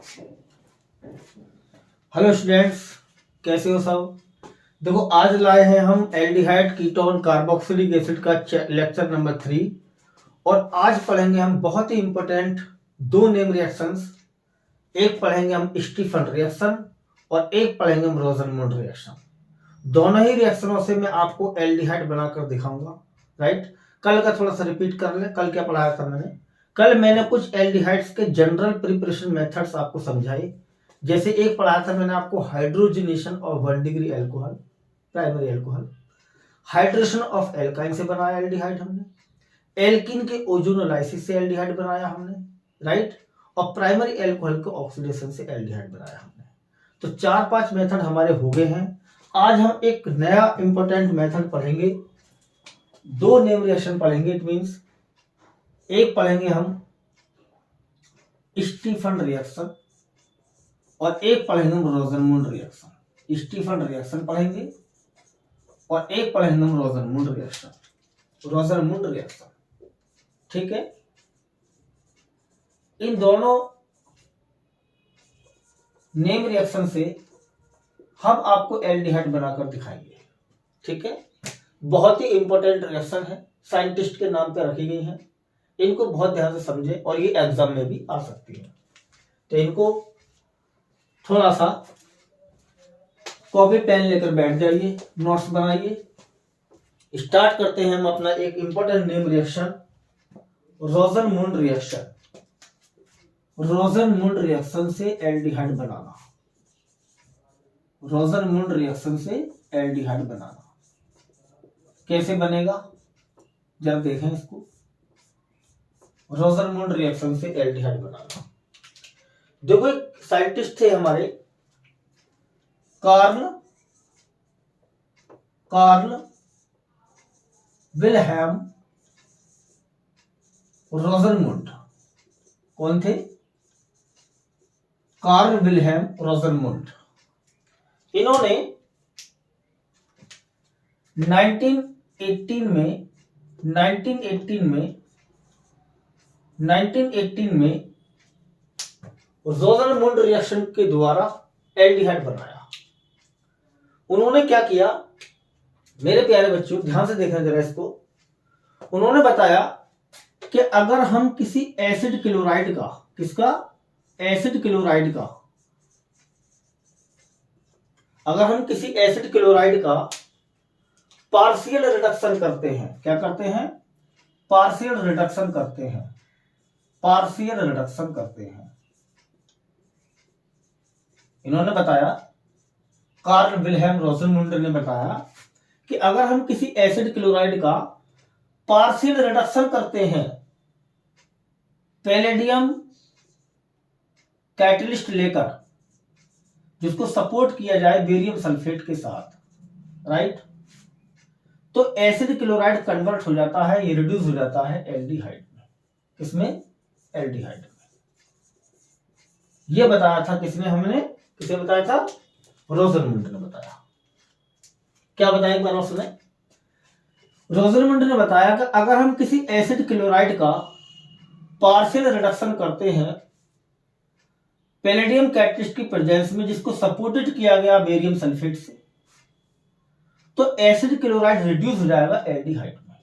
Hello students, कैसे हो सब। देखो, आज लाए हैं हम एल्डिहाइड कीटोन कार्बोक्सिलिक एसिड का लेक्चर नंबर 3। और आज पढ़ेंगे हम बहुत ही इंपॉर्टेंट दो नेम रिएक्शंस। एक पढ़ेंगे हम स्टीफन रिएक्शन और एक पढ़ेंगे हम रोजनमूड रिएक्शन। दोनों ही रिएक्शनों से मैं आपको एल्डिहाइड बनाकर दिखाऊंगा। राइट, कल का थोड़ा सा रिपीट कर ले। कल क्या पढ़ाया था मैंने? कल मैंने कुछ एल्डिहाइड्स के जनरल प्रिपरेशन मेथड्स आपको समझाए। जैसे एक पढ़ाया था मैंने आपको hydrogenation of 1 degree alcohol, primary alcohol. Hydration of alkyne से बनाया एल्डिहाइड हमने। एल्किन के ओजोनोलाइसिस से एल्डिहाइड बनाया हमने। राइट, और प्राइमरी एल्कोहल के ऑक्सीडेशन से एल्डिहाइड बनाया हमने। तो 4-5 मेथड हमारे हो गए हैं। आज हम एक नया इंपॉर्टेंट मेथड पढ़ेंगे। दो नेम रिएक्शन पढ़ेंगे। इट मींस एक पढ़ेंगे हम स्टीफन रिएक्शन और एक पढ़ेंगे हम रोजनमूड रिएक्शन। स्टीफन रिएक्शन पढ़ेंगे और एक पढ़ेंगे हम रोजनमूड रिएक्शन। ठीक है, इन दोनों नेम रिएक्शन से हम आपको एल्डिहाइड बनाकर दिखाएंगे। ठीक है, बहुत ही इंपॉर्टेंट रिएक्शन है, साइंटिस्ट के नाम पर रखी गई है। इनको बहुत ध्यान से समझे और ये एग्जाम में भी आ सकती है। तो इनको थोड़ा सा कॉपी पेन लेकर बैठ जाइए, नोट्स बनाइए। स्टार्ट करते हैं हम अपना एक important name reaction, Rosenmund reaction. Rosenmund reaction से एल्डिहाइड बनाना। रोजनमूड रिएक्शन से एल्डिहाइड बनाना कैसे बनेगा जरा देखें इसको। रोजनमूड रिएक्शन से एल्डिहाइड बनाना। देखो, एक साइंटिस्ट थे हमारे, कार्ल विल्हेम रोजनमूड। कौन थे? Karl Wilhelm Rosenmund. इन्होंने 1918 में रोजनमूड रिएक्शन के द्वारा एल्डिहाइड बनाया। उन्होंने क्या किया, मेरे प्यारे बच्चों ध्यान से देखना जरा इसको। उन्होंने बताया कि अगर हम किसी एसिड क्लोराइड का, किसका? एसिड क्लोराइड का, अगर हम किसी एसिड क्लोराइड का पार्शियल रिडक्शन करते हैं, क्या करते हैं? पार्शियल रिडक्शन करते हैं। पार्शियल रिडक्शन करते हैं। इन्होंने बताया, कार्ल विल्हेम रोजनमूड ने बताया कि अगर हम किसी एसिड क्लोराइड का पार्शियल रिडक्शन करते हैं पैलेडियम कैटलिस्ट लेकर, जिसको सपोर्ट किया जाए बेरियम सल्फेट के साथ, राइट, तो एसिड क्लोराइड कन्वर्ट हो जाता है, ये रिड्यूस हो जाता है एल्डिहाइड में। किसमें? एल्डिहाइड में। ये बताया था किसने? हमने किसे बताया था? रोजनमूड ने बताया। क्या बताया एक बार और सुने। रोजनमूड ने बताया कि अगर हम किसी एसिड क्लोराइड का पार्शियल रिडक्शन करते हैं पैलेडियम कैटलिस्ट की प्रेजेंस में, जिसको सपोर्टेड किया गया बेरियम सल्फेट से, तो एसिड क्लोराइड रिड्यूस हो जाएगा एल्डिहाइड में।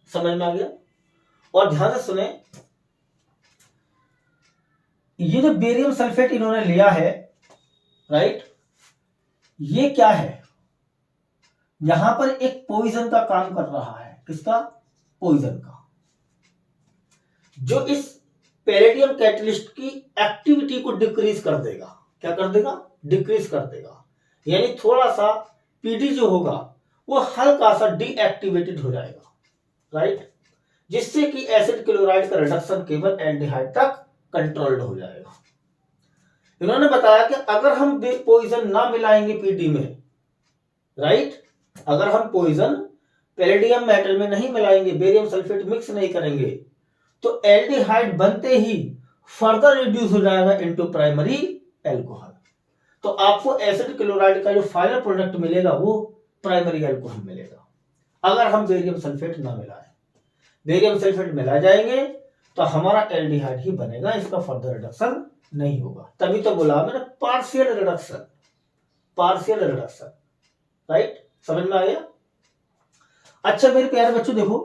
समझ में आ गया? और ध्यान से सुने, ये जो बेरियम सल्फेट इन्होंने लिया है, राइट, ये क्या है? यहां पर एक पॉइजन का काम कर रहा है। किसका? पॉइजन का, जो इस पैलेडियम कैटलिस्ट की एक्टिविटी को डिक्रीज कर देगा। क्या कर देगा? डिक्रीज कर देगा। यानी थोड़ा सा पीडी जो होगा वो हल्का सा डीएक्टिवेटेड हो जाएगा, राइट, जिससे कि एसिड क्लोराइड का रिडक्शन केवल एल्डिहाइड तक कंट्रोल्ड हो जाएगा। इन्होंने बताया कि अगर हम पॉइजन ना मिलाएंगे पीडी में, राइट, अगर हम पॉइजन पैलेडियम मेटल में नहीं मिलाएंगे, बेरियम सल्फेट मिक्स नहीं करेंगे, तो एल्डिहाइड बनते ही फर्दर रिड्यूस हो जाएगा इनटू प्राइमरी एल्कोहल। तो आपको एसिड क्लोराइड का जो फाइनल प्रोडक्ट मिलेगा वो प्राइमरी एल्कोहल मिलेगा, अगर हम बेरियम सल्फेट ना मिलाएं। बेरियम सल्फेट मिला जाएंगे तो हमारा एल्डिहाइड ही बनेगा, इसका फर्दर रिडक्शन नहीं होगा। तभी तो बोला मैंने partial reduction, partial reduction, right, समझ में आ गया। अच्छा मेरे प्यारे बच्चों देखो,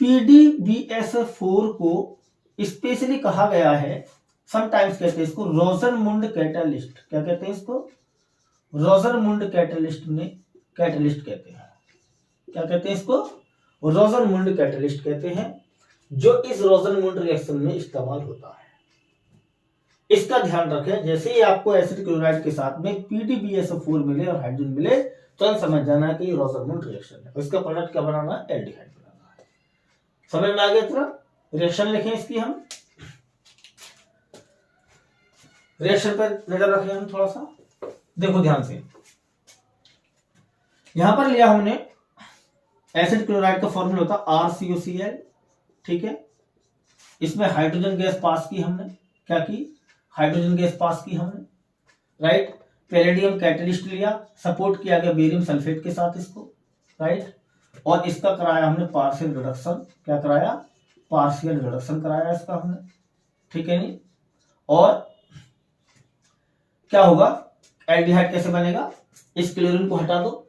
PDBS4 को स्पेशली कहा गया है, समटाइम्स कहते हैं इसको रोजरमुंड कैटालिस्ट। क्या कहते हैं इसको? रोजरमुंड कैटालिस्ट में कैटालिस्ट कहते हैं। क्या कहते हैं इसको? रोजरमुंड कैटालिस्ट कहते हैं, जो इस रोजरमुंड रिएक्शन में इस्तेमाल होता है। इसका ध्यान रखें, जैसे ही आपको एसिड क्लोराइड के साथ में PDBS4 मिले और हाइड्रोजन मिले, तुरंत समझ जाना है कि ये रोजरमुंड रिएक्शन है। इसका प्रोडक्ट क्या बनाना है? एल्डिहाइड बनाना है। समझ में आ गया? तरह रिएक्शन लिखें इसकी, हम रिएक्शन पर नजर रखें हम थोड़ा सा। देखो ध्यान से, यहां पर लिया हमने एसिड क्लोराइड का फॉर्मूला होता RCOCl, ठीक है। इसमें हाइड्रोजन गैस पास की हमने, क्या की? हाइड्रोजन गैस पास की हमने, राइट। पैलेडियम कैटलिस्ट लिया, सपोर्ट किया गया बेरियम सल्फेट के साथ इसको, राइट। और इसका कराया हमने पार्शियल रिडक्शन। क्या कराया? पार्शियल रिडक्शन कराया इसका हमने, ठीक है नहीं। और क्या होगा? एल्डिहाइड कैसे बनेगा? इस क्लोरीन को हटा दो,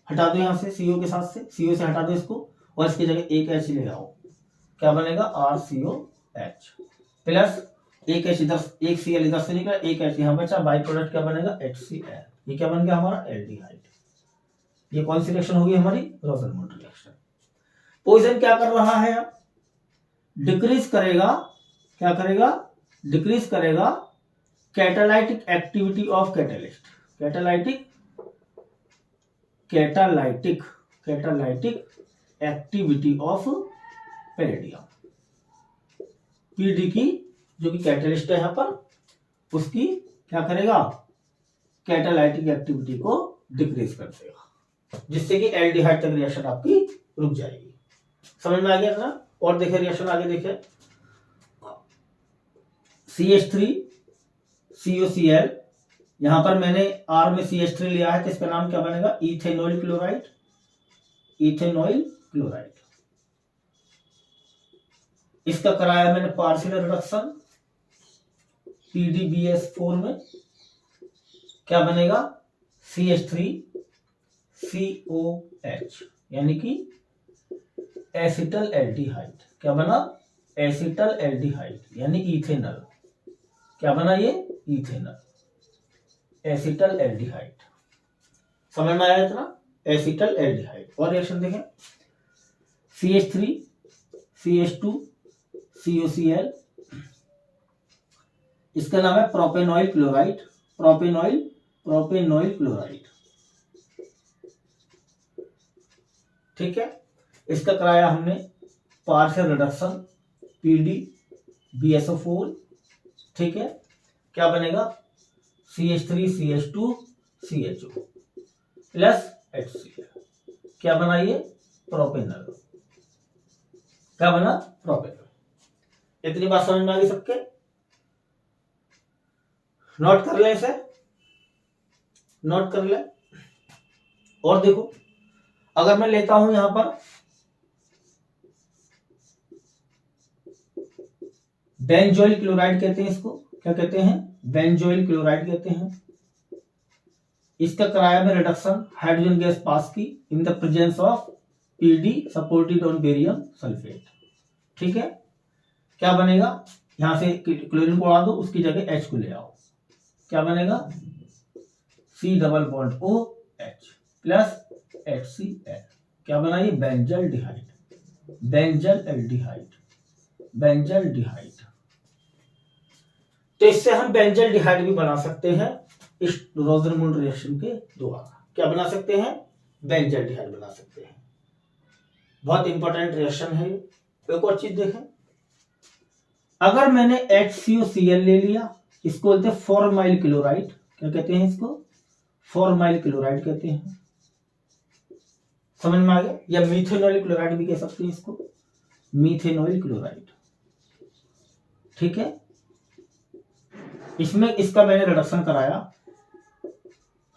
हटा दो यहां से CO के साथ से, CO से हटा दो इसको, और इसकी जगह एक H ले आओ। क्या बनेगा? RCOH प्लस एक H इधर, एक Cl इधर से निकला, एक H यहां बचा, बाई प्रोडक्ट क्या बनेगा? HCl। ये क्या बन गया हमारा? एल्डिहाइड। ये कौन सी रिएक्शन होगी हमारी? रोजरमुंड रिएक्शन। पॉइजन क्या कर रहा है? डिक्रीज करेगा, क्या करेगा? डिक्रीज करेगा catalytic activity of catalyst. Catalytic activity of palladium. PD की जो कि कैटालिस्ट है यहां पर, उसकी क्या करेगा? कैटालाइटिक एक्टिविटी को डिक्रीज कर देगा, जिससे कि एल्डिहाइड तक रिएक्शन आपकी रुक जाएगी। समझ में आ गया ना? और देखे रिएक्शन आगे देखे, CH3 COCl, यहां पर मैंने R में CH3 लिया है, तो इसका नाम क्या बनेगा? Ethanoyl chloride. Ethanoyl chloride. इसका कराया मैंने पार्शियल रिडक्शन PDBS4 में। क्या बनेगा? CH3 COH, यानी कि एसिटल एल्डिहाइड। क्या बना? एसिटल एल्डिहाइड, यानी इथेनॉल। क्या बना ये? Ethanol, acetaldehyde. समझ में आया इतना? Acetal aldehyde. और रिएक्शन देखें, CH3 CH2 COCl, इसका नाम है प्रोपेनॉइल क्लोराइड। प्रोपेनॉइल क्लोराइड, ठीक है। इसका कराया हमने पार्शियल रिडक्शन PDBS4, ठीक है। क्या बनेगा? CH3 CH2 CHO plus HCl। क्या बना ये? प्रोपेनॉल। क्या बना? प्रोपेनॉल। इतनी बात समझ में आ गई सबके? नोट कर ले, इसे नोट कर ले। और देखो, अगर मैं लेता हूं यहां पर बेंजोइल क्लोराइड, कहते हैं इसको। क्या कहते हैं? बेंजोइल क्लोराइड कहते हैं। इसका कराया में रिडक्शन हाइड्रोजन गैस पास की in the presence of PD supported on barium sulphate, ठीक है। क्या बनेगा? यहां से क्लोरीन को उड़ा दो, उसकी जगह H को ले आओ। क्या बनेगा? C double bond OH plus HCl। क्या बना ये? Benzaldehyde, benzal aldehyde, benzaldehyde. तो इससे हम बेंजल डिहाइड भी बना सकते हैं इस रोजरमुंड रिएक्शन के द्वारा। क्या बना सकते हैं? बेंजल डिहाइड बना सकते हैं। बहुत इंपॉर्टेंट रिएक्शन है। एक और चीज देखें, अगर मैंने HCOCl ले लिया, इसको बोलते हैं फॉर्माइल क्लोराइड। क्या कहते हैं इसको? फॉर्माइल क्लोराइड कहते हैं। समझ में आ गया? या मीथेनॉइल क्लोराइड भी कह सकते हैं इसको, मीथेनॉइल क्लोराइड, ठीक है। इसमें इसका मैंने रिडक्शन कराया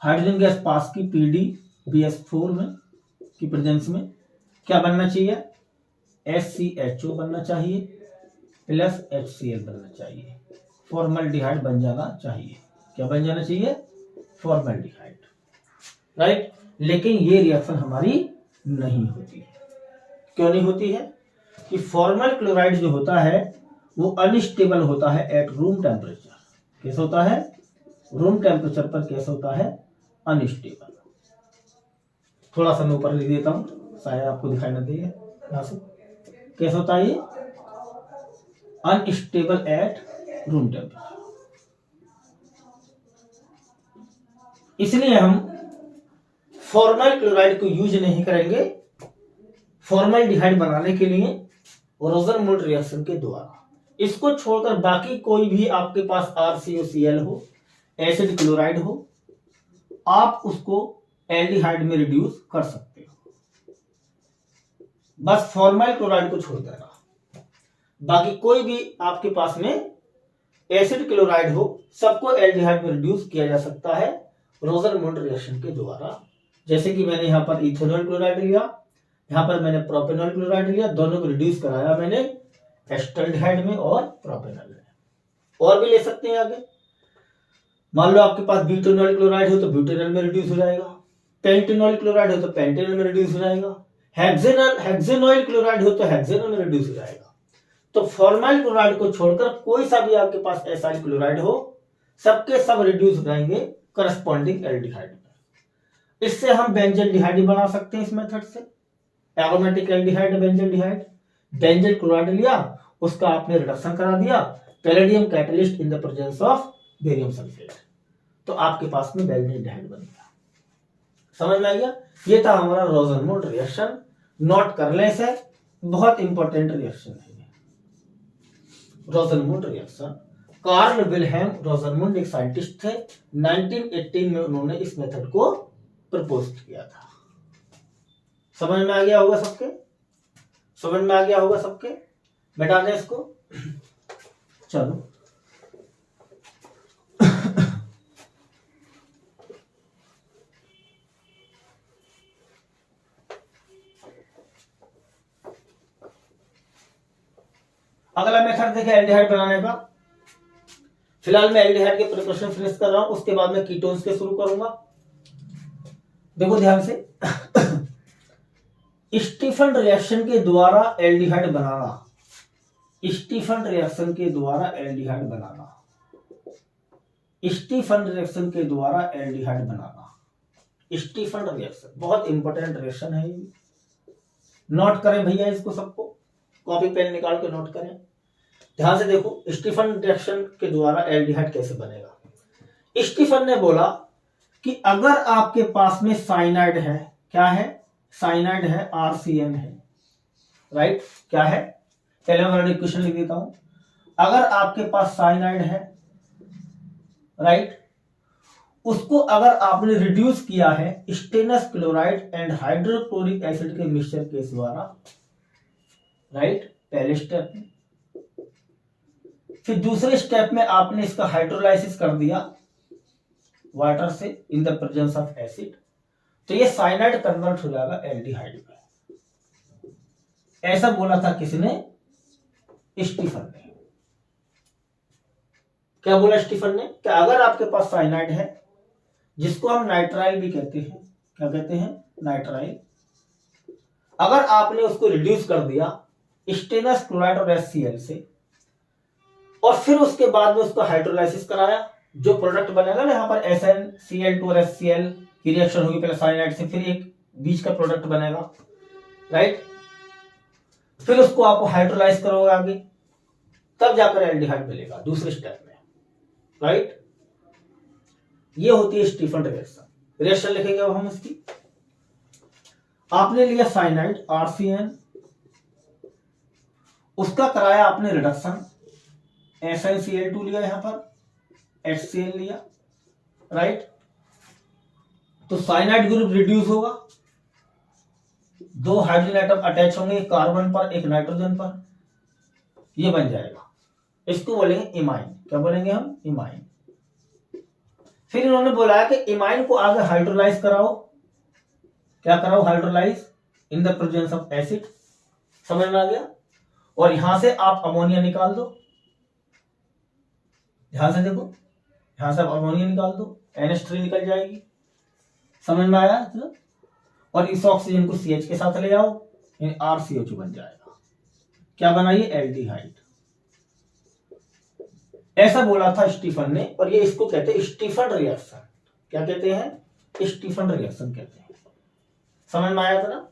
हाइड्रोजन गैस पास की PDBS4 में की प्रेजेंस में। क्या बनना चाहिए? SCHO बनना चाहिए, प्लस HCl बनना चाहिए, फॉर्मल्डिहाइड बन जाना चाहिए। क्या बन जाना चाहिए? Formaldehyde, right. लेकिन ये रिएक्शन हमारी नहीं होती है। क्यों नहीं होती है? कि फॉर्मल क्लोराइड जो होता है वो अनस्टेबल होता है एट रूम टेम्परेचर। कैसे होता है? रूम टेम्परेचर पर कैसे होता है? अनस्टेबल। थोड़ा सा मैं ऊपर लिख देता हूं, शायद आपको दिखाई ना दे यहां से। कैसे होता है ये? Unstable at room temperature. इसलिए हम फॉर्मल क्लोराइड को यूज नहीं करेंगे फॉर्मल्डिहाइड बनाने के लिए रोजन-मोल्ड रिएक्शन के द्वारा। इसको छोड़कर बाकी कोई भी आपके पास RCOCl हो, एसिड क्लोराइड हो, आप उसको एल्डिहाइड में रिड्यूस कर सकते हो। बस फॉर्मल क्लोराइड को छोड़ देना, बाकी कोई भी आपके पास में एसिड क्लोराइड हो सबको एल्डिहाइड में रिड्यूस किया जा सकता है रोजन-मोल्ड रिएक्शन के द्वारा। जैसे कि मैंने यहां पर इथेनॉल क्लोराइड लिया, यहां पर मैंने प्रोपेनॉल क्लोराइड लिया, दोनों को रिड्यूस कराया मैंने एस्टल्डिहाइड में और प्रोपेनॉल में। और भी ले सकते हैं आगे। मान लो आपके पास ब्यूटेनॉल क्लोराइड हो तो ब्यूटेनॉल में रिड्यूस हो जाएगा, पेंटेनॉल क्लोराइड हो तो पेंटेनॉल में रिड्यूस हो जाएगा, हेक्सेनॉल क्लोराइड हो तो हेक्सेनॉल में रिड्यूस हो जाएगा। तो फॉर्मल क्लोराइड को छोड़कर कोई सा भी आपके पास एसाइल क्लोराइड हो सबके सब रिड्यूस हो जाएंगे करस्पॉन्डिंग एल्डिहाइड में। इससे हम बेंजल्डिहाइड बना सकते हैं इस मेथड से। Aromatic aldehyde benzaldehyde, benzyl chloride लिया, उसका आपने रिडक्शन करा दिया palladium catalyst in the presence of barium sulphate, तो आपके पास में बेंजल्डिहाइड बन गया। समझ में आ गया? ये था हमारा रोजन-मोल्ड रिएक्शन। नोट कर लें इसे, बहुत इंपॉर्टेंट रिएक्शन है रोजन-मोल्ड रिएक्शन। कार्ल विल्हेम रोजन-मोल्ड एक साइंटिस्ट थे, 1918 में उन्होंने इस मेथड को प्रपोज किया था। समझ में आ गया होगा सबके? समझ में आ गया होगा सबके? बैठा दें इसको। चलो अगला मेथड देखें एल्डिहाइड बनाने का। फिलहाल मैं एल्डिहाइड के प्रिपरेशन फिनिश कर रहा हूं, उसके बाद मैं कीटोन्स के शुरू करूंगा। देखो ध्यान से। स्टीफन रिएक्शन के द्वारा एल्डिहाइड बनाना, स्टीफन रिएक्शन के द्वारा एल्डिहाइड बनाना, स्टीफन रिएक्शन के द्वारा एल्डिहाइड बनाना। स्टीफन रिएक्शन बहुत इंपॉर्टेंट रिएक्शन है। नोट करें भैया इसको, सबको कॉपी पेन निकाल के नोट करें। ध्यान से देखो, स्टीफन रिएक्शन के द्वारा एल्डिहाइड कैसे बनेगा। स्टीफन ने बोला कि अगर आपके पास में साइनाइड है, क्या है? साइनाइड है, RCN है, राइट। क्या है? पहले मैं इक्वेशन लिख देता हूं। अगर आपके पास साइनाइड है, राइट, उसको अगर आपने रिड्यूस किया है stannous chloride and hydrochloric acid के मिक्सचर के द्वारा, राइट, पहले स्टेप में। फिर दूसरे स्टेप में आपने इसका हाइड्रोलाइसिस कर दिया वाटर से in the presence of acid, तो ये साइनाइड कन्वर्ट हो जाएगा एल्डिहाइड में। ऐसा बोला था किसने? स्टीफन ने। क्या बोला स्टीफन ने? कि अगर आपके पास साइनाइड है, जिसको हम नाइट्राइल भी कहते हैं, क्या कहते हैं? नाइट्राइल। अगर आपने उसको रिड्यूस कर दिया स्टेनस क्लोराइड और HCl से, और फिर उसके बाद में उसको हाइड्रोलाइसिस कराया, जो प्रोडक्ट बनेगा ना यहाँ पर SnCl2 और HCl की रिएक्शन होगी पहले साइनाइड से, फिर एक बीच का प्रोडक्ट बनेगा, राइट। फिर उसको आप हाइड्रोलाइज करोगे आगे, तब जाकर एल्डिहाइड मिलेगा दूसरे स्टेप में, राइट। ये होती है स्टीफन रिएक्शन। रिएक्शन लिखेंगे अब हम इसकी। आपने लिया साइनाइड RCN, उसका कराया आपने रिडक्शन, SnCl2 लिया, यहां पर HCl लिया, राइट। तो साइनाइड ग्रुप रिड्यूस होगा, दो हाइड्रोजन एटम अटैच होंगे, एक कार्बन पर एक नाइट्रोजन पर, ये बन जाएगा। इसको बोलेंगे इमाइन। क्या बोलेंगे हम? इमाइन। फिर इन्होंने बोला कि इमाइन को आगे हाइड्रोलाइज कराओ। क्या कराओ? Hydrolyse in the presence of acid. समझ में आ गया? और यहां से आप अमोनिया निकाल दो, ध्यान से देखो, यहां से आप अमोनिया निकाल दो, NH3 निकल जाएगी, समझ में आया? तो और इस ऑक्सीजन को CH के साथ ले आओ, RCO2 बन जाएगा। क्या बनाइए? एल्डिहाइड। ऐसा बोला था स्टीफन ने, और ये इसको कहते हैं स्टीफन रिएक्शन। क्या कहते हैं? स्टीफन रिएक्शन कहते हैं। समझ में आया था ना?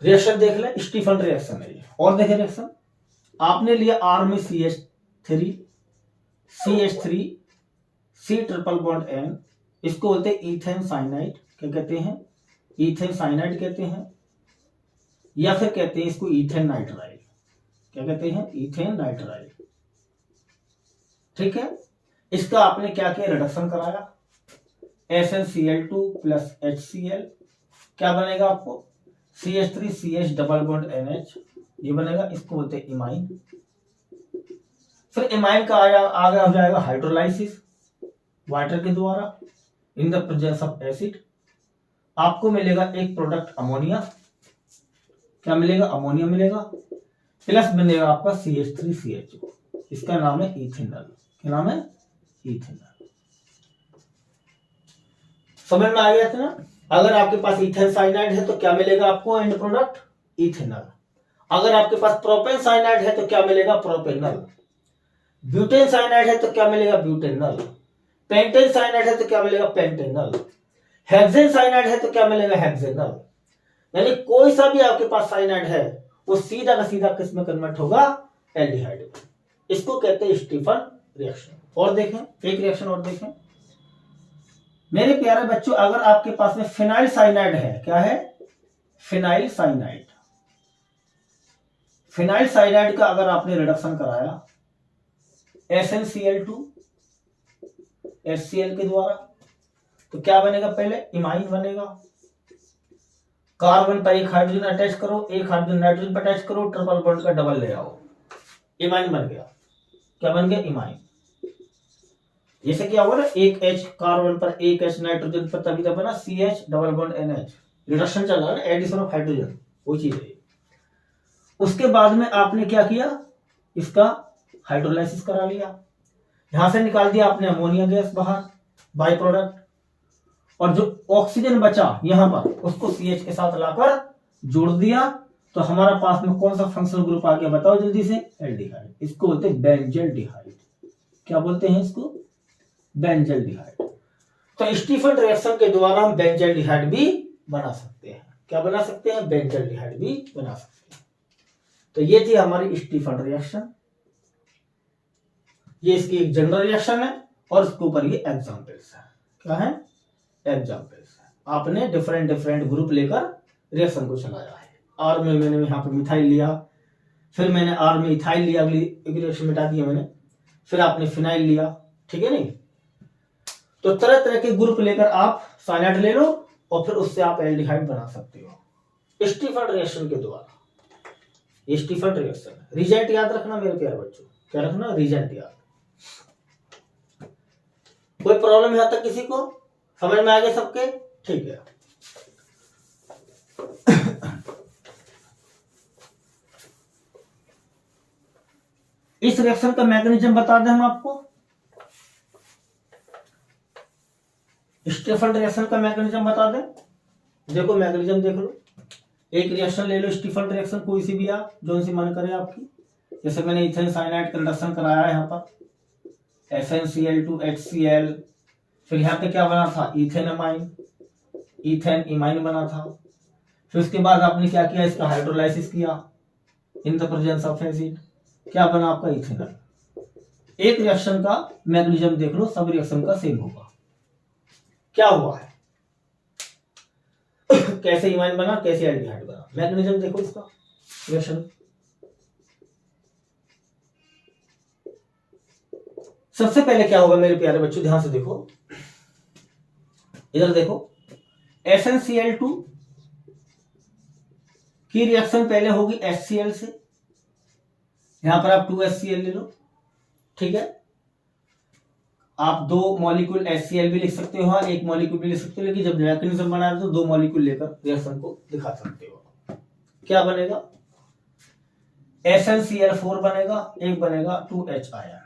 रिएक्शन देख ले, स्टीफन रिएक्शन है ये। और देखे रिएक्शन, आपने लिया R में CH3, CH3, C triple bond N, इसको बोलते हैं इथेन साइनाइड। क्या कहते हैं? इथेन साइनाइड कहते हैं, या फिर कहते हैं इसको इथेन नाइट्राइल। क्या कहते हैं? Ethane nitrile. ठीक है, इसका आपने क्या किया? रिडक्शन कराया, SnCl2 प्लस HCl, क्या बनेगा आपको? CH3 CH double bond NH, ये बनेगा, इसको बोलते हैं इमाइन। फिर इमाइन का आगे हो जाएगा हाइड्रोलाइसिस वाटर के द्वारा in the presence of acid, आपको मिलेगा एक प्रोडक्ट अमोनिया। क्या मिलेगा? अमोनिया मिलेगा, प्लस बनेगा आपका CH3CHO, इसका नाम है इथेनॉल। क्या नाम है? इथेनॉल। समझ में आ गया था ना? अगर आपके पास इथेन साइनाइड है तो क्या मिलेगा आपको? And product ethanol. अगर आपके पास प्रोपेन साइनाइड है तो क्या मिलेगा? प्रोपेनॉल। ब्यूटेन साइनाइड है तो क्या मिलेगा? ब्यूटेनॉल। पेंटेन साइनाइड है तो क्या मिलेगा? पेंटेनॉल। हेक्सेन साइनाइड है तो क्या मिलेगा? हेक्सेनॉल। यानी कोई सा भी आपके पास साइनाइड है वो सीधा का सीधा किस में कन्वर्ट होगा? एल्डिहाइड में। इसको कहते हैं स्टीफन रिएक्शन। और देखें, एक रिएक्शन और देखें मेरे प्यारे बच्चों, अगर आपके पास में फिनाइल साइनाइड है, क्या है? Phenyl cyanide. फिनाइल साइनाइड का अगर आपने रिडक्शन कराया SnCl2 HCl के द्वारा, तो क्या बनेगा? पहले इमाइन बनेगा, कार्बन पर एक हाइड्रोजन अटैच करो, एक हाइड्रोजन नाइट्रोजन पर अटैच करो, ट्रिपल बॉन्ड का डबल ले आओ, इमाइन बन गया। क्या बन गया? इमाइन। जैसे क्या हुआ ना, एक H कार्बन पर एक H नाइट्रोजन पर, तभी तक बना CH double bond NH, reduction चल रहा है ना, एडिशन ऑफ हाइड्रोजन, वो चीज है। उसके बाद में आपने क्या किया? इसका हाइड्रोलाइसिस करा लिया, यहां से निकाल दिया आपने अमोनिया गैस बाहर, बाई प्रोडक्ट, और जो ऑक्सीजन बचा यहां पर उसको CH के साथ लाकर जोड़ दिया, तो हमारा पास में कौन सा फंक्शनल ग्रुप आ गया? बताओ जल्दी से। एल्डिहाइड। इसको बोलते हैं बेंजल्डिहाइड। क्या बोलते हैं इसको? बेंजल्डिहाइड। तो स्टीफन रिएक्शन के द्वारा हम बेंजल्डिहाइड भी बना सकते हैं। क्या बना सकते हैं? बेंजल्डिहाइड भी बना सकते हैं। तो ये थी हमारी स्टीफन रिएक्शन। ये इसकी एक जनरल रिएक्शन है, और इसके ऊपर ये एग्जांपल्स है। क्या है? एग्जांपल्स है। आपने डिफरेंट डिफरेंट ग्रुप लेकर रिएक्शन को चलाया है। आर में मैंने यहाँ पे मिथाइल लिया, फिर मैंने आर में इथाइल लिया, अगली रिएक्शन मिटा दिया मैंने, फिर आपने फिनाइल लिया। ठीक है नहीं? तो तरह तरह के ग्रुप लेकर आप साइनाइड ले लो, और फिर उससे आप एल्डिहाइड बना सकते हो स्टीफन रिएक्शन के द्वारा। ये स्टीफन रिएक्शन। रिजल्ट याद रखना मेरे प्यारे बच्चों। क्या रखना? रिजल्ट याद। कोई प्रॉब्लम यहां तक किसी को समझ में आ गया सबके? ठीक है। इस रिएक्शन का मैकेनिज्म बता दें हम आपको। स्टीफन रिएक्शन का मैकेनिज्म बता दें। देखो मैकेनिज्म देख लो। एक रिएक्शन ले लो, स्टीफन रिएक्शन, कोई सी भी आप, जो सी मन करे आपकी। जैसे मैंने इथेन साइनाइड का रिडक्शन कराया है यहाँ पर, SnCl2 HCl, फिर यहाँ पे क्या बना था? इथेन अमाइन, इथेन इमाइन बना था। फिर उसके बाद आपने क्या किया? इसका हाइड्रोलाइसिस किया in the presence of acid, क्या बना आपका? इथेनॉल। एक रिएक्शन का मैकेनिज्म देख लो, सब रिएक्शन का सेम होगा। क्या हुआ है? कैसे इमाइन बना, कैसे एल्डिहाइड बना, मैकेनिज्म देखो इसका रिएक्शन। सबसे पहले क्या होगा मेरे प्यारे बच्चों, ध्यान से देखो, इधर देखो। SnCl2 की रिएक्शन पहले होगी HCl से, यहां पर आप 2HCl ले लो। ठीक है, आप 2 मॉलिक्यूल HCl भी लिख सकते हो, हाँ 1 मॉलिक्यूल भी लिख सकते हो, लेकिन जब मैकेनिज्म बनाया तो 2 मॉलिक्यूल लेकर रिएक्शन को दिखा सकते हो। क्या बनेगा? SnCl4 बनेगा, एक बनेगा 2H आयन,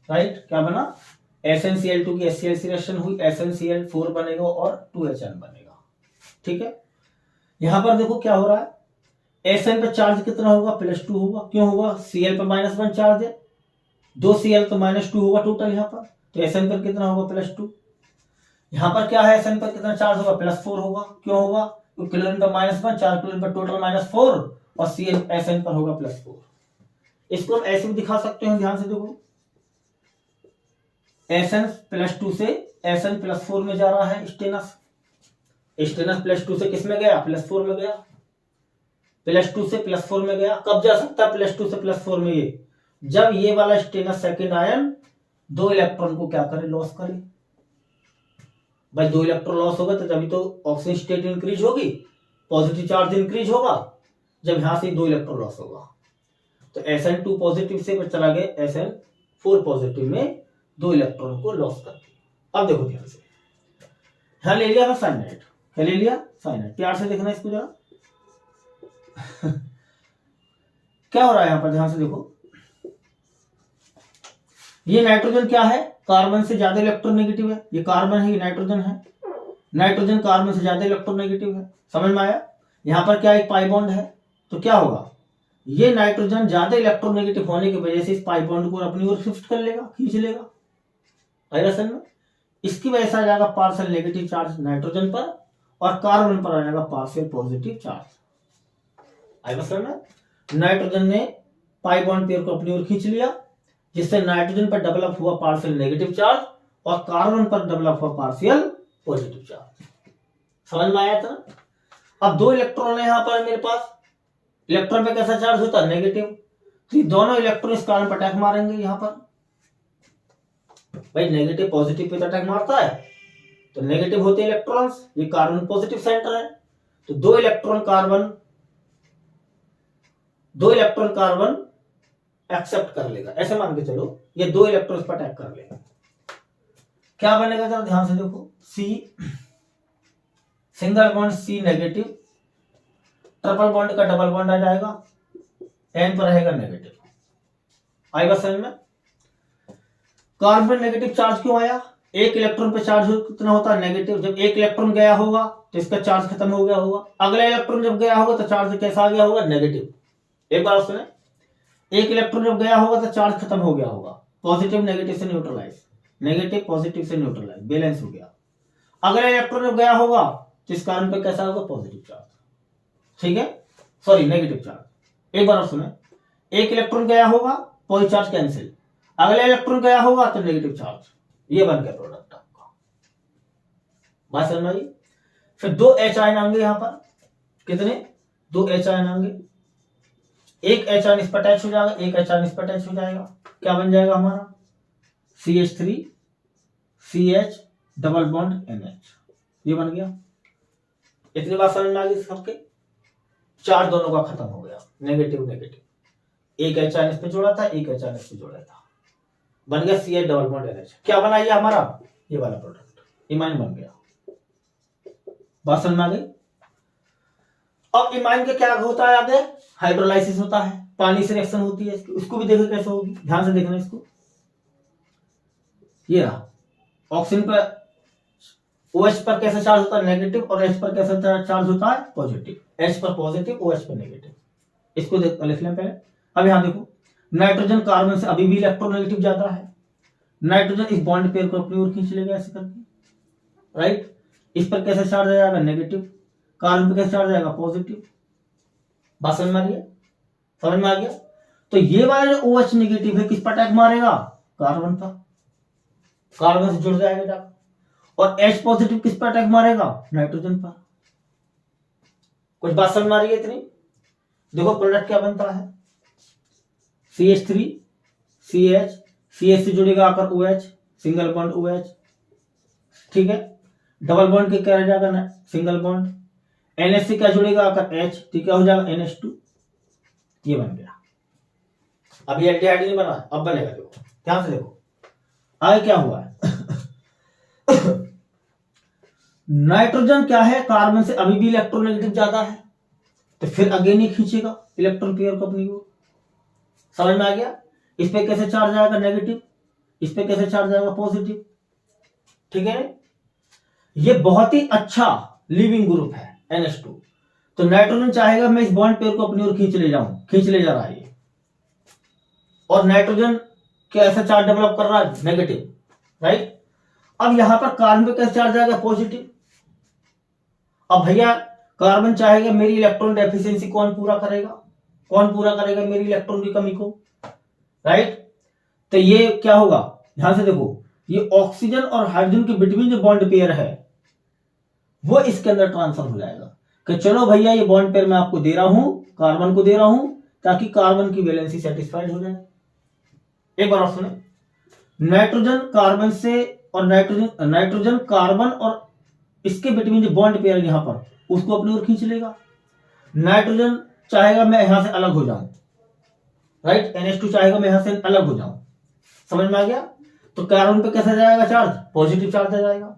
राइट। क्या बना, SnCl2 की HCl रिएक्शन हुई, SnCl4 बनेगा और 2H आयन बनेगा, ठीक है। यहां पर देखो क्या हो रहा है, Sn पे चार्ज कितना होगा, +2 होगा, क्यों होगा, Cl पे -1 चार्ज है, 2 Cl तो -2 होगा टोटल यहाँ पर, तो Sn पर कितना होगा, +2। यहाँ पर क्या है, Sn पर कितना चार्ज होगा, +4 होगा, क्यों होगा, तो क्लोरीन पर -1 चार्ज, क्लोरीन पर टोटल -4 और Sn पर होगा +4। इसको हम ऐसे भी दिखा सकते हैं, ध्यान से देखो, Sn +2 से Sn +4 में जा रहा है, स्टेनस +2 से किस में गया, +4 में गया, +2 से +4 में गया। कब जा सकता है +2 से +4 में, ये जब ये वाला स्टेनस सेकंड आयन 2 इलेक्ट्रॉन को क्या करे, लॉस करे। भाई 2 इलेक्ट्रॉन लॉस होगा तो तभी तो ऑक्सीजन स्टेट इंक्रीज होगी, पॉजिटिव चार्ज इंक्रीज होगा, जब यहां से 2 इलेक्ट्रॉन लॉस होगा। तो Sn2 पॉजिटिव से चला गया Sn4 पॉजिटिव में 2 इलेक्ट्रॉन को लॉस कर दिया। अब देखो ध्यान से, यहां ले लिया साइनाइड, क्या ले लिया, साइनाइड। प्यार से देखना इसको जरा क्या हो रहा है यहां पर, ध्यान से देखो, ये नाइट्रोजन क्या है, कार्बन से ज्यादा इलेक्ट्रोनेगेटिव है, ये कार्बन है, ये नाइट्रोजन है, नाइट्रोजन कार्बन से ज्यादा इलेक्ट्रोनेगेटिव है, समझ में आया। यहां पर क्या, एक पाई बॉन्ड है, तो क्या होगा, ये नाइट्रोजन ज्यादा इलेक्ट्रोनेगेटिव होने की वजह से इस पाई बॉन्ड को अपनी ओर शिफ्ट कर लेगा, खींच लेगा, आएगा समझ में। इसकी वजह से आ जाएगा पार्शियल नेगेटिव चार्ज नाइट्रोजन पर और कार्बन पर आ जाएगा पार्शियल पॉजिटिव चार्ज, आएगा समझ में। नाइट्रोजन ने पाई बॉन्ड पेयर को अपनी ओर खींच लिया, जिससे नाइट्रोजन पर डेवलप हुआ पार्शियल नेगेटिव चार्ज और कार्बन पर डेवलप हुआ पार्शियल पॉजिटिव चार्ज, समझ में आया था। अब 2 इलेक्ट्रॉन है यहां पर मेरे पास, इलेक्ट्रॉन पे कैसा चार्ज होता है, नेगेटिव, तो ये दोनों इलेक्ट्रॉन इस कार्बन पर अटैक मारेंगे। यहां पर भाई नेगेटिव पॉजिटिव पे अटैक मारता है, तो नेगेटिव होते इलेक्ट्रॉन्स, ये कार्बन पॉजिटिव सेंटर है, तो 2 इलेक्ट्रॉन कार्बन एक्सेप्ट कर लेगा, ऐसे मान के चलो, ये 2 इलेक्ट्रॉन्स पर अटैक कर लेगा। क्या बनेगा जरा ध्यान से देखो, C single bond C negative, triple bond का डबल बॉन्ड आ जाएगा, N पर रहेगा नेगेटिव, आएगा समझ में। कार्बन नेगेटिव चार्ज क्यों आया, एक इलेक्ट्रॉन पे चार्ज कितना होता है, नेगेटिव। जब एक इलेक्ट्रॉन गया होगा तो इसका चार्ज खत्म हो गया होगा, अगला इलेक्ट्रॉन जब गया होगा तो चार्ज कैसा आ गया होगा, नेगेटिव। एक बार सुने, एक इलेक्ट्रॉन जब गया होगा तो चार्ज खत्म हो गया होगा, पॉजिटिव नेगेटिव से न्यूट्रलाइज, नेगेटिव पॉजिटिव से न्यूट्रलाइज, बैलेंस हो गया। अगला इलेक्ट्रॉन जब गया होगा तो इस कारण पे कैसा होगा, पॉजिटिव चार्ज, ठीक है, सॉरी नेगेटिव चार्ज। एक बार सुने, एक इलेक्ट्रॉन गया होगा, पॉजिटिव चार्ज कैंसिल, अगला इलेक्ट्रॉन गया होगा तो नेगेटिव चार्ज, ये बन गया प्रोडक्ट आपका, बात समझ में आई। फिर 2 H आयन आएंगे यहां पर, कितने, 2 H आयन आएंगे, एक H आयन इस पर अटैच हो जाएगा, एक H आयन इस पर अटैच हो जाएगा, क्या बन जाएगा हमारा, CH3 CH double bond NH, ये बन गया। इतनी बात समझ में आ गई सबके, चार्ज दोनों का खत्म हो गया, नेगेटिव नेगेटिव, एक H आयन इस पे जोड़ा था, एक H आयन इस पे जोड़ा था, बन गया CH डबल बॉन्ड NH। क्या बना ये हमारा, ये वाला प्रोडक्ट, इमाइन बन गया, बात समझ में आ गई। अब इमाइन का क्या होता है, आगे हाइड्रोलाइसिस होता है, पानी से रिएक्शन होती है, उसको भी देखो कैसे होगी, ध्यान से देखना इसको। ये रहा, ऑक्सीजन पर OH पर कैसा चार्ज होता है, नेगेटिव, और H पर कैसा चार्ज होता है, पॉजिटिव। H पर पॉजिटिव, OH पर नेगेटिव, इसको लिख लें पहले। अब यहां देखो, नाइट्रोजन कार्बन से अभी भी इलेक्ट्रोनेगेटिव ज्यादा है, नाइट्रोजन इस बॉन्ड पेयर को अपनी ओर खींच लेगा ऐसे करके, राइट। इस पर कैसा चार्ज आ जाएगा, नेगेटिव, कार्बन पर कैसा चार्ज आएगा, पॉजिटिव, बात समझ में आ गया, समझ में आ गया। तो ये वाला जो OH नेगेटिव है किस पर अटैक मारेगा, कार्बन पर, कार्बन से जुड़ जाएगा, और H पॉजिटिव किस पर अटैक मारेगा, नाइट्रोजन पर। कुछ बात समझ में आ रही है इतनी, देखो प्रोडक्ट क्या बनता है, CH3 CH, CH से जुड़ेगा आकर OH, सिंगल बॉन्ड OH, ठीक है, डबल बॉन्ड के क्या रह जाएगा, सिंगल बॉन्ड, NH से क्या जुड़ेगा आकर H, ठीक है, हो जाएगा NH2, ये बन गया। अभी एल्डिहाइड नहीं बना, अब बनेगा, देखो ध्यान से देखो, आगे क्या हुआ है नाइट्रोजन क्या है, कार्बन से अभी भी इलेक्ट्रोनेगेटिव ज्यादा है, तो फिर अगेन ही खींचेगा इलेक्ट्रॉन पेयर को अपनी को। समझ में आ गया? इस पे कैसे चार्ज आएगा नेगेटिव, इस पे कैसे चार्ज आएगा पॉजिटिव। ठीक है, ये बहुत ही अच्छा लिविंग ग्रुप है NH2। तो नाइट्रोजन चाहेगा मैं इस बॉन्ड पेयर को अपनी ओर खींच ले जाऊं, खींच ले जा रहा है ये, और नाइट्रोजन कैसा चार्ज डेवलप कर रहा है नेगेटिव, राइट। अब यहां पर कार्बन पे कैसे चार्ज आएगा पॉजिटिव। अब भैया कार्बन चाहेगा मेरी इलेक्ट्रॉन डेफिशिएंसी कौन पूरा करेगा, कौन पूरा करेगा मेरी इलेक्ट्रॉन की कमी को, राइट। तो ये क्या होगा, ध्यान से देखो, ये ऑक्सीजन और हाइड्रोजन के बिटवीन जो बॉन्ड पेयर है वो इसके अंदर ट्रांसफर हो जाएगा कि चलो भैया ये बॉन्ड पेयर मैं आपको दे रहा हूं, कार्बन को दे रहा हूं, ताकि कार्बन की वैलेंसी सेटिस्फाइड हो जाए। एक बार और सुने, नाइट्रोजन कार्बन से, और नाइट्रोजन कार्बन और इसके बिटवीन जो बॉन्ड पेयर है यहां पर, उसको अपनी ओर खींच लेगा। नाइट्रोजन चाहेगा मैं यहां से अलग हो जाऊं, राइट। NH2 चाहेगा मैं यहां से अलग हो जाऊं। समझ में आ गया? तो कार्बन पे कैसा जाएगा चार्ज, पॉजिटिव चार्ज आ जाएगा।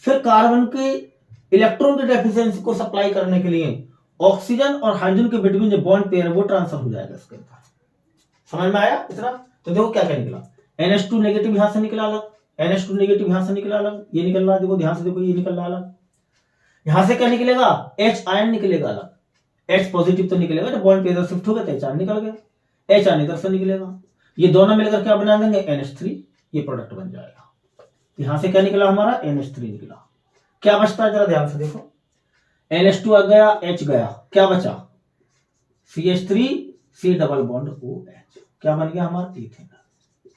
फिर कार्बन के इलेक्ट्रॉन की डेफिशिएंसी को सप्लाई करने के लिए ऑक्सीजन और हाइड्रोजन के बिटवीन जो बॉन्ड पेयर है वो ट्रांसफर हो जाएगा इसके अंदर। समझ में आया इतना? तो देखो क्या क्या निकला, NH2 नेगेटिव यहां से निकला अलग, NH2 नेगेटिव यहां से निकला अलग, ये निकल रहा है, देखो ध्यान से देखो, ये निकल रहा अलग। यहां से क्या निकलेगा, H आयन निकलेगा अलग, H पॉजिटिव तो निकलेगा, जब बॉन्ड पेयर शिफ्ट हो गया तो H आयन निकल गया, H आयन इधर से निकलेगा, ये दोनों मिलकर क्या बना देंगे NH3, ये प्रोडक्ट बन जाएगा। यहां से क्या निकला हमारा NH3 निकला। क्या बचता है जरा ध्यान से देखो, NH2 आ गया, H गया, क्या बचा CH3 C double bond OH, क्या बन गया हमारा इथेनॉल,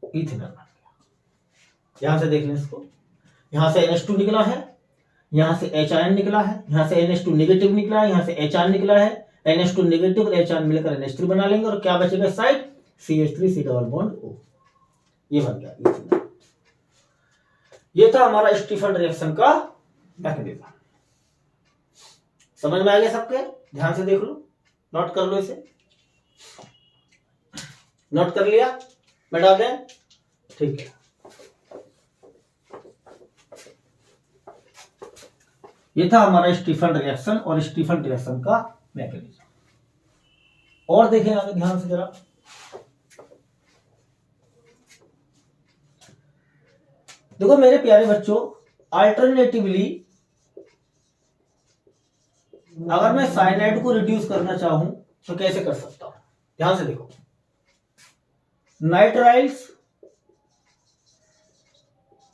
इथेनॉल बन गया। यहां से देख लें इसको, यहां से NH2 निकला है, यहां से H आयन निकला है, यहां से NH2 नेगेटिव निकला है, यहां से H आयन निकला है, NH2 नेगेटिव और H आयन मिलकर NH3 बना लेंगे, और क्या बचेगा side CH3 C double bond O, ये बन गया इथेनॉल। ये था हमारा स्टीफन रिएक्शन का मैकेनिज्म। समझ में आ गया सबके? ध्यान से देख लो, नोट कर लो, इसे नोट कर लिया, बैठा दें, ठीक है। ये था हमारा स्टीफन रिएक्शन और स्टीफन रिएक्शन का मैकेनिज्म। और देखें आगे ध्यान से जरा, देखो मेरे प्यारे बच्चों, अल्टरनेटिवली अगर मैं साइनाइड को रिड्यूस करना चाहूं तो कैसे कर सकता हूं, ध्यान से देखो।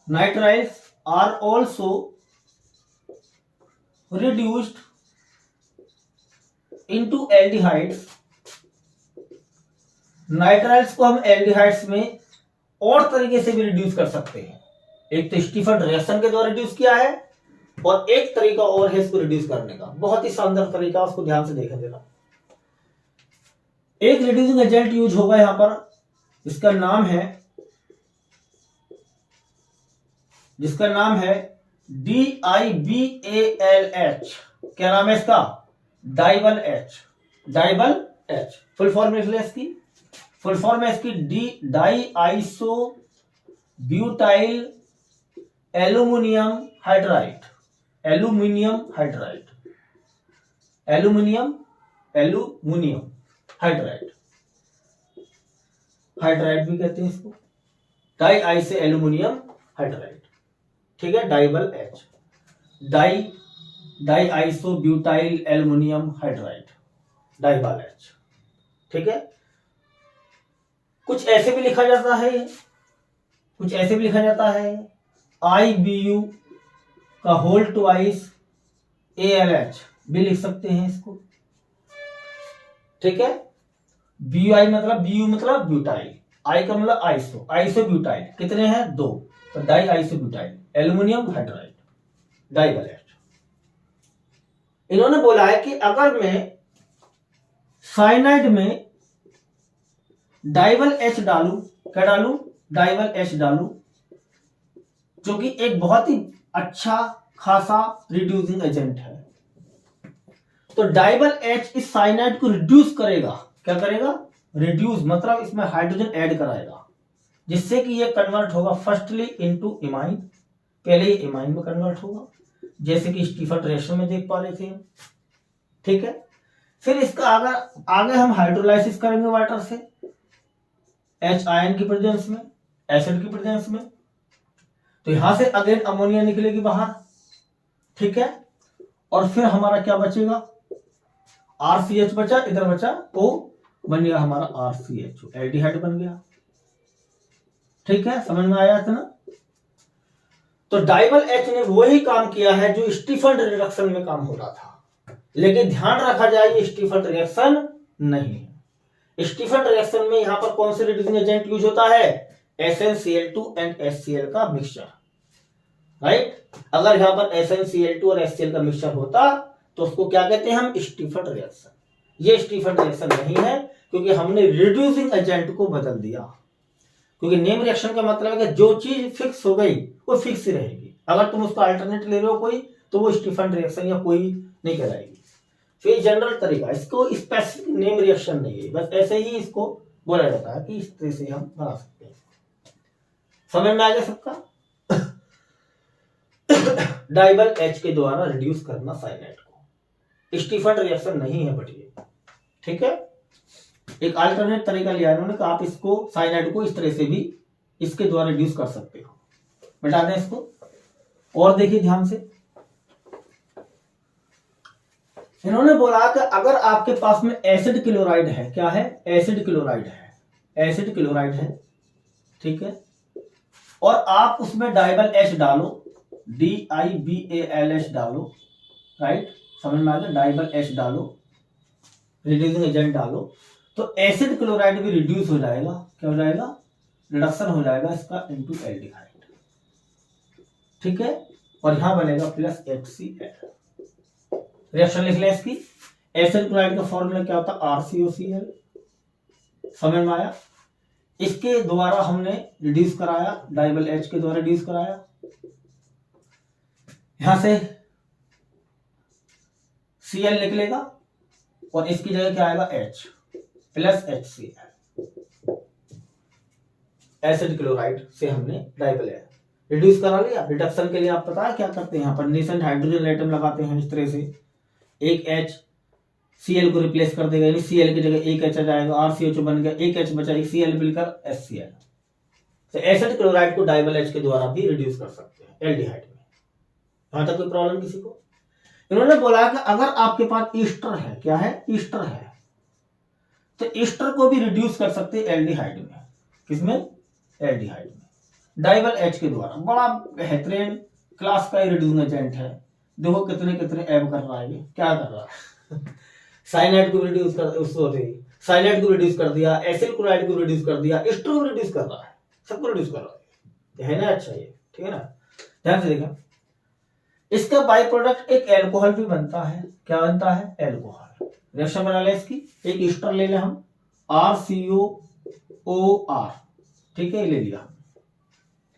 Nitriles are also reduced into aldehydes। Nitriles को हम एल्डिहाइड्स में और तरीके से भी रिड्यूस कर सकते हैं। एक तो स्टीफन रिएक्शन के द्वारा रिड्यूस किया है, और एक तरीका और है इसको रिड्यूस करने का, बहुत ही शानदार तरीका, उसको ध्यान से देखें जरा। एक रिड्यूसिंग एजेंट यूज होगा यहां पर, जिसका नाम है DIBALH। क्या नाम है इसका, डाइबल H। फुल फॉर्म लिख ले इसकी, फुल फॉर्म है इसकी die iso butyl aluminium hydride. Aluminium hydride भी कहते हैं इसको, डाई आइसो एल्यूमिनियम हाइड्राइड, ठीक है, DIBAL H, di iso butyl aluminium hydride, DIBAL H, ठीक है। कुछ ऐसे भी लिखा जाता है, IBU का होल ट्वाइस ALH भी लिख सकते हैं इसको, ठीक है। BU मतलब ब्यूटाइल, I का मतलब आइसो ब्यूटाइल, कितने हैं, 2, तो di iso butyl aluminium hydride, DIBAL H। इन्होंने बोला है कि अगर मैं साइनाइड में डाइबल H डालूं, क्या डालूं, डाइबल H डालूं, जो कि एक बहुत ही अच्छा खासा रिड्यूसिंग एजेंट है, तो डाइबल H इस साइनाइड को रिड्यूस करेगा। क्या करेगा, रिड्यूस मतलब इसमें हाइड्रोजन ऐड कराएगा, जिससे कि ये कन्वर्ट होगा फर्स्टली इनटू इमाइन, पहले ये इमाइन में कन्वर्ट होगा, जैसे कि स्टीफन रिएक्शन में देख पा रहे थे। ठीक है। फिर इसका आगे हम हाइड्रोलाइसिस करेंगे वाटर से, H आयन की प्रेजेंस में, एसिड की प्रेजेंस में। तो यहां से अगेन अमोनिया निकलेगी बाहर, ठीक है। और फिर हमारा क्या बचेगा, RCH बचा, इधर बचा O, बन गया हमारा RCHO, एल्डिहाइड बन गया। ठीक है, समझ में आया था ना। तो डाइबल H ने वही काम किया है जो स्टीफन रिडक्शन में काम हो रहा था, लेकिन ध्यान रखा जाए ये स्टीफन रिएक्शन नहीं है। स्टीफन रिएक्शन में यहां पर कौन से रिड्यूसिंग एजेंट यूज होता है, SnCl2 एंड HCl का मिक्सचर, राइट। अगर यहां पर SnCl2 और HCl का मिक्सचर होता तो उसको क्या कहते हैं हम, स्टीफन रिएक्शन। ये स्टीफन रिएक्शन नहीं है क्योंकि हमने रिड्यूसिंग एजेंट को बदल दिया। क्योंकि नेम रिएक्शन का मतलब है कि जो चीज फिक्स हो गई वो फिक्स ही रहेगी, अगर तुम उसका अल्टरनेट ले रहे हो कोई तो वो स्टीफन रिएक्शन या कोई नहीं कहलाएगी। तो ये जनरल तरीका, इसको स्पेसिफिक नेम रिएक्शन नहीं है, बस ऐसे ही इसको बोला जाता है कि इस तरह से हम बना सकते हैं। समझ में आ गया सबका। डाइबल H के द्वारा रिड्यूस करना साइनाइड को, स्टीफन रिएक्शन नहीं है बट ये, ठीक है। एक अल्टरनेट तरीका लिया इन्होंने कि आप इसको साइनाइड को इस तरह से भी इसके द्वारा रिड्यूस कर सकते हो। बता दें इसको और देखिए ध्यान से, इन्होंने बोला कि अगर आपके पास में एसिड क्लोराइड है, क्या है, एसिड क्लोराइड है, एसिड क्लोराइड है, ठीक है, और आप उसमें डाइबल H डालो, DIBALH डालो, राइट, समझ में आ गया, डाइबल H डालो, रिड्यूसिंग एजेंट डालो, तो एसिड क्लोराइड भी रिड्यूस हो जाएगा, क्या हो जाएगा, रिडक्शन हो जाएगा इसका इनटू एल्डिहाइड, ठीक है। और यहां बनेगा प्लस HCl। रिएक्शन लिख लें इसकी, एसिड क्लोराइड का फॉर्मूला क्या होता है, RCOCl, समझ में आया। इसके द्वारा हमने रिड्यूस कराया, डाइबल H के द्वारा रिड्यूस कराया, यहां से Cl निकलेगा और इसकी जगह क्या आएगा, H plus HCl। Acid chloride से हमने डाइबल H रिड्यूस करा लिया। रिडक्शन के लिए आप पता है क्या करते हैं, यहां पर नेसेंट हाइड्रोजन एटम लगाते हैं इस तरह से, एक H Cl को रिप्लेस कर देगा, यानी Cl की जगह एक H आ जाएगा, RCHO बन गया, एक H बचा, एक Cl मिलकर HCl। तो एसिड क्लोराइड को डाइबल H के द्वारा भी रिड्यूस कर सकते हैं एल्डिहाइड में। यहां तक कोई प्रॉब्लम किसी को। इन्होंने बोला कि अगर आपके पास ईस्टर है, क्या है, ईस्टर है, तो ईस्टर को भी रिड्यूस कर सकते हैं एल्डिहाइड में, किसमें, एल्डिहाइड में, डाइबल H के द्वारा। बड़ा बेहतरीन क्लास का रिड्यूसिंग एजेंट है। देखो कितने कितने ऐड कर रहा है, ये क्या कर रहा है। साइनाइड को रिड्यूस कर, साइनाइड को रिड्यूस कर दिया, एसिड क्लोराइड को रिड्यूस कर दिया, ईस्टर को रिड्यूस कर रहा है, सबको रिड्यूस कर रहा है ना। अच्छा ये ठीक है ना, ध्यान से देखें। इसका बाई प्रोडक्ट एक एल्कोहल भी बनता है, क्या बनता है, एल्कोहल। रिएक्शन बना ले इसकी, एक ईस्टर ले लें हम, RCOOR, ठीक है, ले लिया,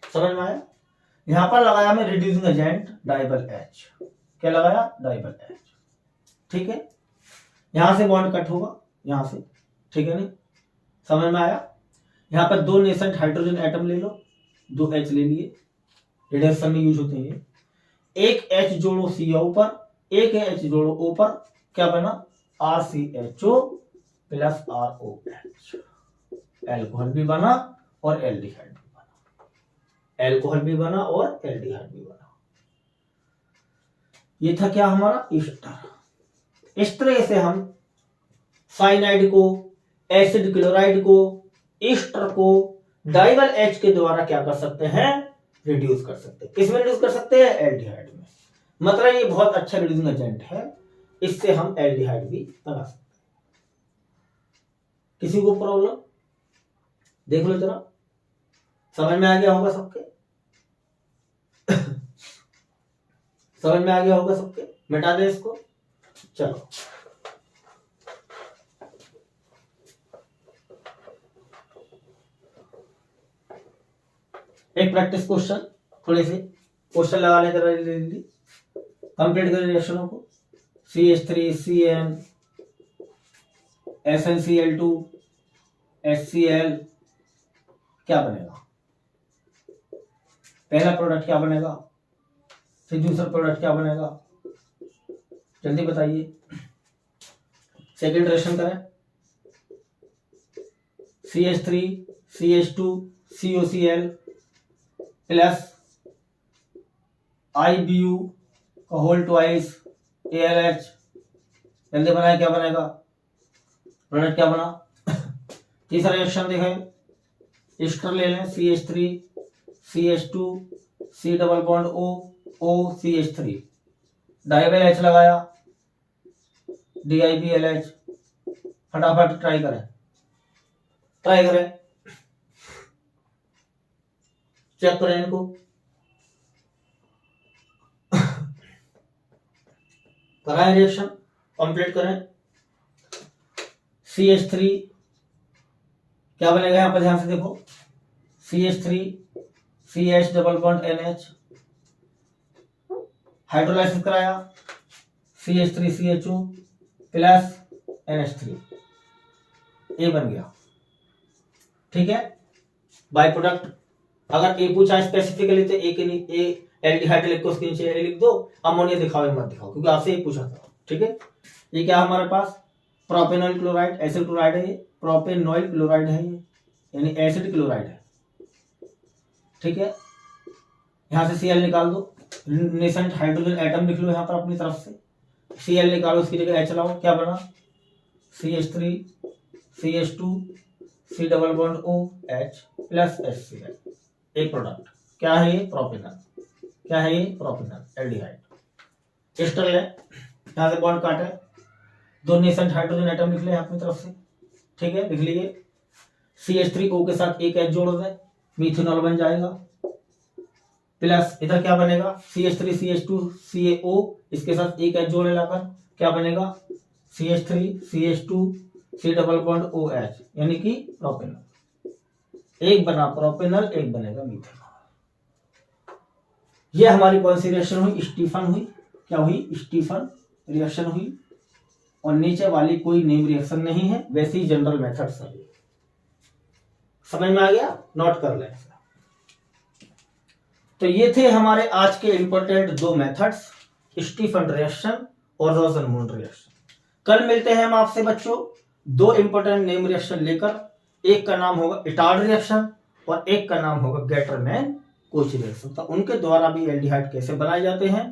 समझ में आया। यहां पर लगाया मैं रिड्यूसिंग एजेंट डाइबल H, क्या लगाया, डाइबल H, ठीक है। यहां से बॉन्ड कट होगा, यहां से, ठीक है, नहीं, समझ में आया। यहां पर दो नेसेंट हाइड्रोजन एटम ले लो, दो H ले लिए, रिडक्शन में यूज होते हैं। एक H जोड़ो CO पर, एक H जोड़ो O पर, क्या बना, RCHO प्लस ROH, एल्कोहल भी बना और एल्डिहाइड भी बना, एल्कोहल भी बना और एल्डिहाइड भी बना। ये था क्या हमारा ईस्टर। इस तरह से हम साइनाइड को, एसिड क्लोराइड को, ईस्टर को डाइबल H के द्वारा क्या कर सकते हैं, रिड्यूस कर सकते हैं। किसमें रिड्यूस कर सकते हैं, एल्डिहाइड में। मतलब ये बहुत अच्छा रिड्यूसिंग एजेंट है, इससे हम एल्डिहाइड भी बना सकते हैं। किसी को प्रॉब्लम, देख लो जरा, समझ में आ गया होगा सबके। समझ में आ गया होगा सबके, मिटा दे इसको, चलो। एक प्रैक्टिस क्वेश्चन, थोड़े से क्वेश्चन लगाने जल्दी कंप्लीट करें रिएक्शनों को। CH3CN SnCl2 HCl क्या बनेगा, पहला प्रोडक्ट क्या बनेगा, फिर दूसरा प्रोडक्ट क्या बनेगा, जल्दी बताइए। सेकेंड रिएक्शन करें, CH3 CH2 COCl plus IBU का होल ट्वाइस ALH, जल्दी बनाए, क्या बनेगा, प्रोडक्ट क्या बना। तीसरा रिएक्शन देखें, एस्टर ले लें, CH3 CH2 C double bond O O CH3, डाइबल H लगाया, DIBLH। फटाफट ट्राई करें, चेक करें इनको, कराएं रिएक्शन, कंप्लीट करें। CH3 क्या बनेगा यहां पर, ध्यान से देखो, CH3 CH double bond NH, hydrolysis कराया, CH3 CHO प्लस NH3, ए बन गया। ठीक है, बाय प्रोडक्ट। अगर ए पूछा स्पेसिफिकली तो ए के नीचे एल्डिहाइड लिख के उसके नीचे ए लिख दो, अमोनिया दिखाओ या मत दिखाओ, क्योंकि आपसे ए पूछा था। ठीक है, ये क्या हमारे पास प्रोपेनॉइल क्लोराइड, एसिड क्लोराइड है, ये प्रोपेनॉइल क्लोराइड है, ये यानी एसिड क्लोराइड है। ठीक है, यहां से Cl निकाल दो, नेसेंट हाइड्रोजन एटम लिख लो यहां पर अपनी तरफ से, Cl निकालो, उसकी जगह H लाओ, क्या बना, CH3 CH2 C double bond O H plus HCl, एक प्रोडक्ट। क्या है ये, प्रोपेनॉल। क्या है ये, प्रोपेनॉल एल्डिहाइड। एस्टर ले, यहां से बॉन्ड काटे, दो नेसेंट हाइड्रोजन एटम लिख ले अपनी तरफ से। ठीक है, लिख लीजिए, CH3O के साथ एक H जोड़ दे, मिथेनॉल बन जाएगा, प्लस इधर क्या बनेगा, CH3 CH2 CaO, इसके साथ एक H जोड़े लाकर क्या बनेगा, CH3 CH2 C double bond OH, यानी कि प्रोपेनॉल। एक बना प्रोपेनॉल, एक बनेगा मीथेनॉल। ये हमारी कौन सी रिएक्शन हुई, स्टीफन हुई। क्या हुई, स्टीफन रिएक्शन हुई। और नीचे वाली कोई नेम रिएक्शन नहीं है, वैसे ही जनरल मेथड सभी। समझ में आ गया, नोट कर लें। तो ये थे हमारे आज के इंपॉर्टेंट दो मेथड्स, स्टीफन रिएक्शन और रोजनमूड रिएक्शन। कल मिलते हैं हम आपसे बच्चों दो इंपॉर्टेंट नेम रिएक्शन लेकर। एक का नाम होगा इटार्ड रिएक्शन और एक का नाम होगा गेटरमैन कोची रिएक्शन। तो उनके द्वारा भी एल्डिहाइड कैसे बनाए जाते हैं,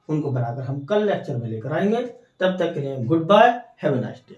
उनको बनाकर हम कल लेक्चर में लेकर आएंगे। तब तक के लिए goodbye, have a nice day.